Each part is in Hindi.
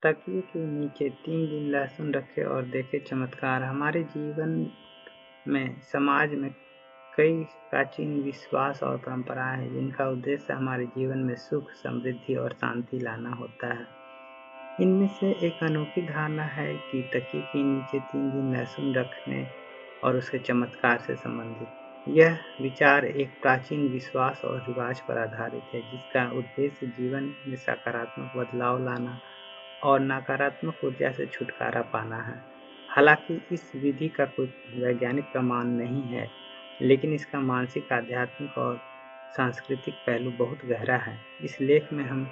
तकिए के नीचे 3 दिन लहसुन रखे और देखे चमत्कार। हमारे जीवन में, समाज में कई प्राचीन विश्वास और परंपराएं हैं जिनका उद्देश्य हमारे जीवन में सुख, समृद्धि और शांति लाना होता है। इनमें से एक अनोखी धारणा है कि तकिए के नीचे 3 दिन लहसुन रखने और उसके चमत्कार से संबंधित। यह विचार एक प्राचीन विश्वास और रिवाज पर आधारित है जिसका उद्देश्य जीवन में सकारात्मक बदलाव लाना और नकारात्मक ऊर्जा से छुटकारा पाना है। हालांकि इस विधि का कोई वैज्ञानिक प्रमाण नहीं है, लेकिन इसका मानसिक, आध्यात्मिक और सांस्कृतिक पहलू बहुत गहरा है। इस लेख में हम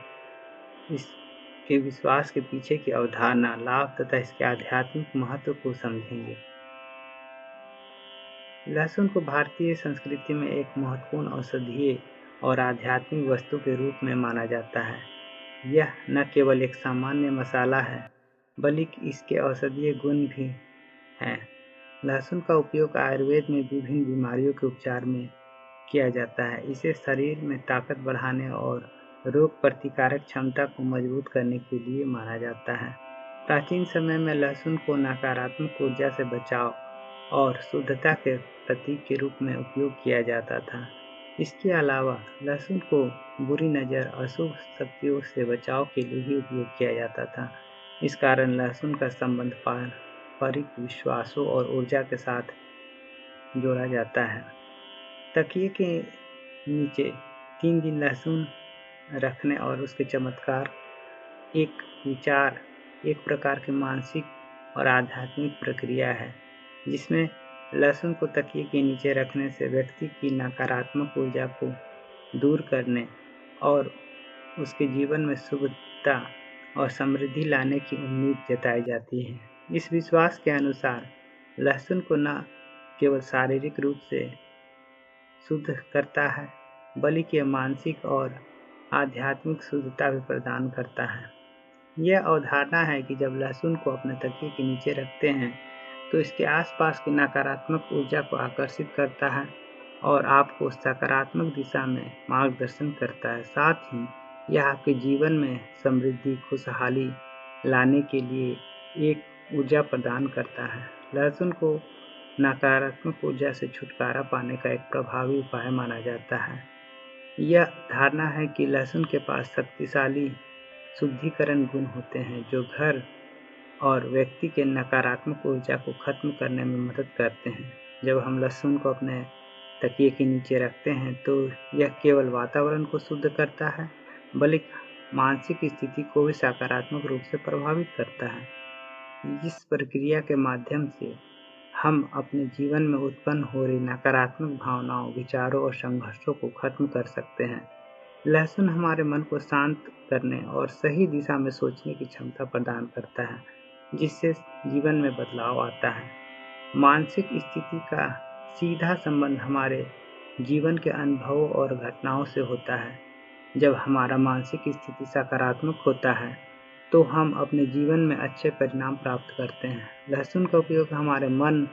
इसके विश्वास के पीछे की अवधारणा, लाभ तथा इसके आध्यात्मिक महत्व को समझेंगे। लहसुन को भारतीय संस्कृति में एक महत्वपूर्ण औषधीय और आध्यात्मिक वस्तु के रूप में माना जाता है। यह न केवल एक सामान्य मसाला है, बल्कि इसके औषधीय गुण भी हैं। लहसुन का उपयोग आयुर्वेद में विभिन्न बीमारियों के उपचार में किया जाता है। इसे शरीर में ताकत बढ़ाने और रोग प्रतिकारक क्षमता को मजबूत करने के लिए माना जाता है। प्राचीन समय में लहसुन को नकारात्मक ऊर्जा से बचाव और शुद्धता के प्रतीक के रूप में उपयोग किया जाता था। इसके अलावा लहसुन को बुरी नज़र, अशुभ शक्तियों से बचाव के लिए भी उपयोग किया जाता था। इस कारण लहसुन का संबंध पारंपरिक विश्वासों और ऊर्जा के साथ जोड़ा जाता है। तकिए के नीचे 3 दिन लहसुन रखने और उसके चमत्कार एक विचार, एक प्रकार की मानसिक और आध्यात्मिक प्रक्रिया है जिसमें लहसुन को तकिए के नीचे रखने से व्यक्ति की नकारात्मक ऊर्जा को दूर करने और उसके जीवन में शुभता और समृद्धि लाने की उम्मीद जताई जाती है। इस विश्वास के अनुसार लहसुन को न केवल शारीरिक रूप से शुद्ध करता है, बल्कि यह मानसिक और आध्यात्मिक शुद्धता भी प्रदान करता है। यह अवधारणा है कि जब लहसुन को अपने तकिए के नीचे रखते हैं तो इसके आसपास की नकारात्मक ऊर्जा को आकर्षित करता है और आपको सकारात्मक दिशा में मार्गदर्शन करता है। साथ ही यह आपके जीवन में समृद्धि, खुशहाली लाने के लिए एक ऊर्जा प्रदान करता है। लहसुन को नकारात्मक ऊर्जा से छुटकारा पाने का एक प्रभावी उपाय माना जाता है। यह धारणा है कि लहसुन के पास शक्तिशाली शुद्धिकरण गुण होते हैं जो घर और व्यक्ति के नकारात्मक ऊर्जा को खत्म करने में मदद करते हैं। जब हम लहसुन को अपने तकिए के नीचे रखते हैं तो यह केवल वातावरण को शुद्ध करता है, बल्कि मानसिक स्थिति को भी सकारात्मक रूप से प्रभावित करता है। इस प्रक्रिया के माध्यम से हम अपने जीवन में उत्पन्न हो रही नकारात्मक भावनाओं, विचारों और संघर्षों को खत्म कर सकते हैं। लहसुन हमारे मन को शांत करने और सही दिशा में सोचने की क्षमता प्रदान करता है, जिससे जीवन में बदलाव आता है। मानसिक स्थिति का सीधा संबंध हमारे जीवन के अनुभवों और घटनाओं से होता है। जब हमारा मानसिक स्थिति सकारात्मक होता है तो हम अपने जीवन में अच्छे परिणाम प्राप्त करते हैं। लहसुन का उपयोग हमारे मन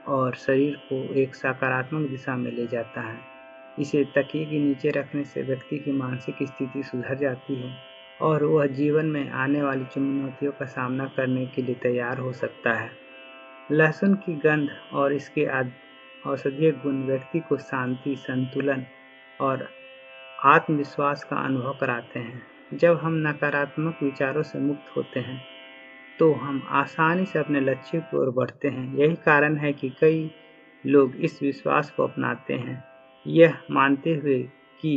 और शरीर को एक सकारात्मक दिशा में ले जाता है। इसे तकिए के नीचे रखने से व्यक्ति की मानसिक स्थिति सुधर जाती है और वह जीवन में आने वाली चुनौतियों का सामना करने के लिए तैयार हो सकता है। लहसुन की गंध और इसके औषधीय गुण व्यक्ति को शांति, संतुलन और आत्मविश्वास का अनुभव कराते हैं। जब हम नकारात्मक विचारों से मुक्त होते हैं तो हम आसानी से अपने लक्ष्य की ओर बढ़ते हैं। यही कारण है कि कई लोग इस विश्वास को अपनाते हैं, यह मानते हुए कि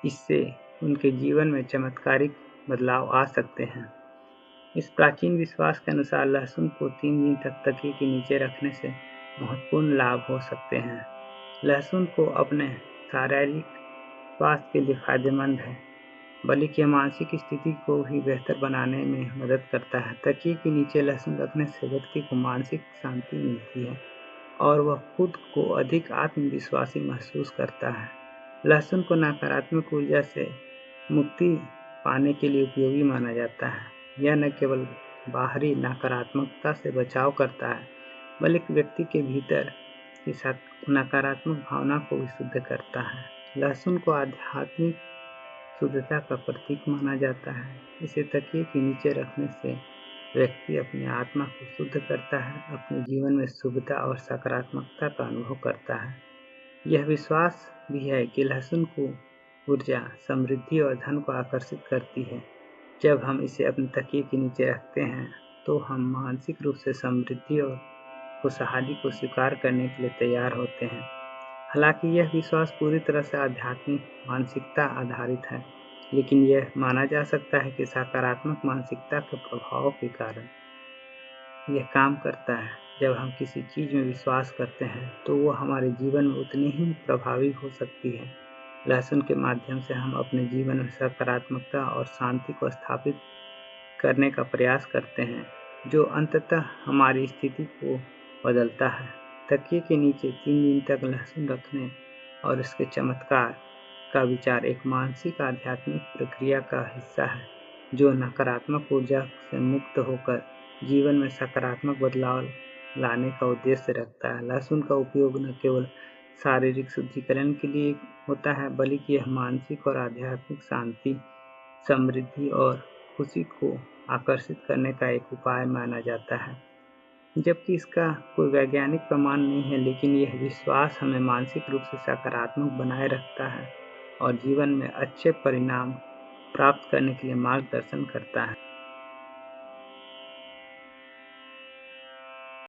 इससे उनके जीवन में चमत्कारिक बदलाव आ सकते हैं। इस प्राचीन विश्वास के अनुसार लहसुन को 3 दिन तक तकिए के नीचे रखने से महत्वपूर्ण लाभ हो सकते हैं। लहसुन को अपने शारीरिक स्वास्थ्य के लिए फायदेमंद है, बल्कि मानसिक स्थिति को भी बेहतर बनाने में मदद करता है। तकिए के नीचे लहसुन रखने से व्यक्ति को मानसिक शांति मिलती है और वह खुद को अधिक आत्मविश्वासी महसूस करता है। लहसुन को नकारात्मक ऊर्जा से मुक्ति पाने के लिए उपयोगी माना जाता है। यह न केवल बाहरी नकारात्मकता से बचाव करता है, बल्कि व्यक्ति के भीतर की नकारात्मक भावना को भी शुद्ध करता है। लहसुन को आध्यात्मिक शुद्धता का प्रतीक माना जाता है। इसे तकिए के नीचे रखने से व्यक्ति अपनी आत्मा को शुद्ध करता है, अपने जीवन में शुभता और सकारात्मकता का अनुभव करता है। यह विश्वास भी है कि लहसुन को ऊर्जा, समृद्धि और धन को आकर्षित करती है। जब हम इसे अपने तकिए के नीचे रखते हैं तो हम मानसिक रूप से समृद्धि और खुशहाली को स्वीकार करने के लिए तैयार होते हैं। हालांकि यह विश्वास पूरी तरह से आध्यात्मिक मानसिकता आधारित है, लेकिन यह माना जा सकता है कि सकारात्मक मानसिकता के प्रभाव के कारण यह काम करता है। जब हम किसी चीज में विश्वास करते हैं तो वो हमारे जीवन में उतनी ही प्रभावी हो सकती है। लहसुन के माध्यम से हम अपने जीवन में सकारात्मकता और शांति को स्थापित करने का प्रयास करते हैं, जो अंततः हमारी स्थिति को बदलता है। तकिए के नीचे 3 दिन तक लहसुन रखने और इसके चमत्कार का विचार एक मानसिक आध्यात्मिक प्रक्रिया का हिस्सा है, जो नकारात्मक ऊर्जा से मुक्त होकर जीवन में सकारात्मक बदलाव लाने का उद्देश्य रखता है। लहसुन का उपयोग न केवल शारीरिक शुद्धिकरण के लिए होता है, बल्कि यह मानसिक और आध्यात्मिक शांति, समृद्धि और खुशी को आकर्षित करने का एक उपाय माना जाता है। जबकि इसका कोई वैज्ञानिक प्रमाण नहीं है, लेकिन यह विश्वास हमें मानसिक रूप से सकारात्मक बनाए रखता है और जीवन में अच्छे परिणाम प्राप्त करने के लिए मार्गदर्शन करता है।